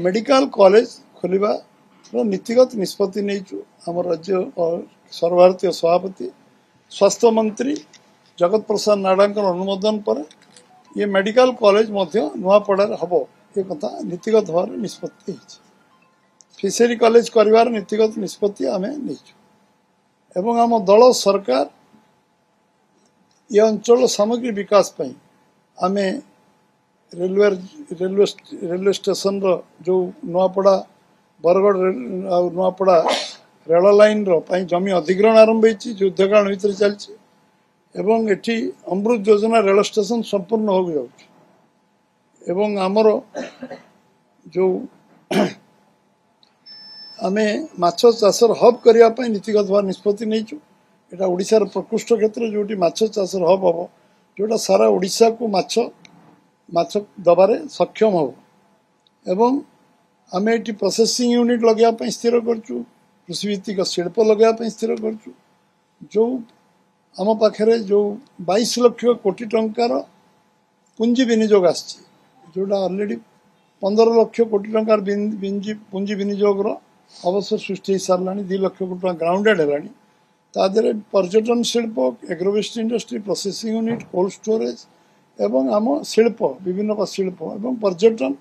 Medical college खोलिबा नीतिगत निष्पत्ति नहीं आम राज्य सर्वभारतीय सभापति स्वास्थ्य मंत्री जगत प्रसाद नाडा अनुमोदन पर ये मेडिकल कॉलेज नुआपड़ा हम ये कथा नीतिगत भाव निष्पत्ति फिशरी कॉलेज कर नीतिगत निष्पत्ति आम नहीं आम दल सरकार ये अंचल सामग्री विकास पई आमे रेलवे स्टेशन जो नुआपड़ा बरगढ़ नुआपड़ा रेल लाइन जमी अधिग्रहण आरंभ होती युद्धकाल भितर चलती एटी अमृत योजना रेल स्टेशन संपूर्ण हो जाऊँ आमर जो आमे माछ चाषर हब करने नीतिगत भाव निष्पत्ति नहीं एटा ओडिशार प्रकृष्ट क्षेत्र जोटी माछ चाषर हब हम जोटा सारा ओडिशा को माछ दबारे सक्षम हो एवं आम ये प्रोसेसिंग यूनिट लगे स्थिर करूँ कृषिभित्तिक शिल्प लगे स्थिर करूँ जो आम पाखे जो 22 लाख कोटी टंकार पुंजी विनियोग जोटा ऑलरेडी 15 लाख कोटी टंकार पुंजी विनियोग अवसर सृष्टि सारा 2 लाख कोटी टंका ग्राउंडेड है तादे पर्यटन शिल्प agro waste industry processing unit cold storage एवं आम शिल्प विभिन्न शिल्प एवं पर्यटन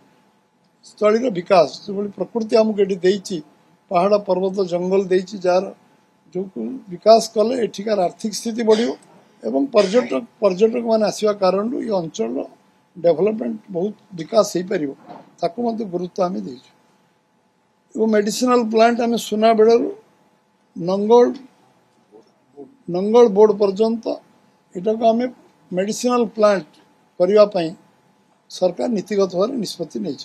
स्थली विकास जो प्रकृति आमको ये पहाड़ पर्वत जंगल देती जार जो विकास कले एठिकार आर्थिक स्थिति बढ़ियो एवं पर्यटक मान आसवा कारण ये अंचल डेवलपमेंट बहुत विकास हो पार ताकू गुरुत्व आम देचु मेडिसिनल प्लांट आम सुना बेड़ू नंगल बोर्ड पर्यंत एटा को आम मेडिसिनल प्लांट करने सरकार नीतिगत भाव निष्पत्ति नहीं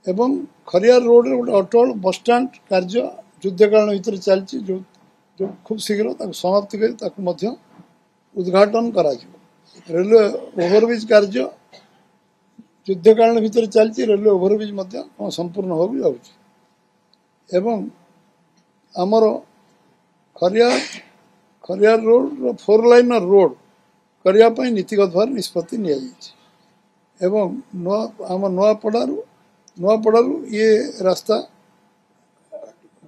एवं खरियार रोड रे गोटे अटल बस स्टैंड कार्य युद्धकाल भितर चलती जो खूब शीघ्र समाप्ति कर उद्घाटन करा रेलवे ओवरब्रिज कार्य युद्धकाल भितर चलती रेलवे ओवरब्रिज संपूर्ण हो जाऊँ आमर खरियार रोड 4 लाइन रोड करने नीतिगत भाव निष्पत्ति एवं आम नुआपड़ारू ये रास्ता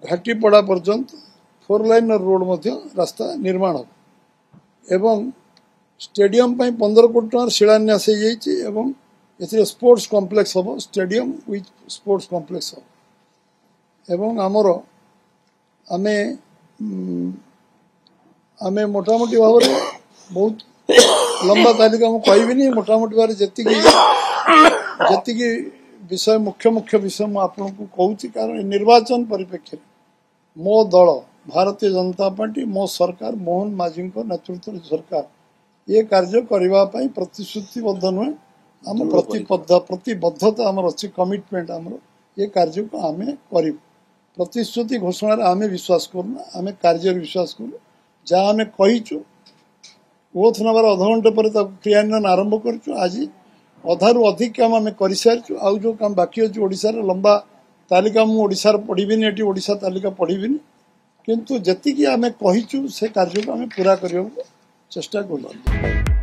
घाटीपड़ा पर्यंत 4 लाइन रोड रास्ता निर्माण हो एवं स्टेडियम 15 कोटी टंकार शिलान्यास हो स्पोर्ट्स कॉम्प्लेक्स हम स्टेडियम विथ स्पोर्ट्स कॉम्प्लेक्स हम एवं आमर आमे आमे मोटामोटी भाव बहुत लंबा तालिका मुझे कहबी मोटामोटी भाव जी विषय मुख्य विषय मुझे आपको कहूँ कारण निर्वाचन परिप्रेक्षी मो दल भारतीय जनता पार्टी मो सरकार मोहन माझी नेतृत्व सरकार ये कार्य करने प्रतिश्रुतिबद्ध नुहे आम प्रतिबद्धता आम अच्छी कमिटमेंट आम ये कार्य को आम कर प्रतिश्रुति घोषण आम विश्वास करूना आम कार्य विश्वास करूँ जहाँ आम कहीचु ओथ नबार अध घंटे पर क्रियान्वयन आरंभ करूँ आज अधारू अधिक काम आम कर सारी आउ जो काम बाकी अच्छे ओडिशार लंबा तालिका मुझे पढ़ी ये ओडिशा तालिका पढ़ी किंतु जी आम कहीचु से कार्य को आम पूरा करने चेष्टा कर।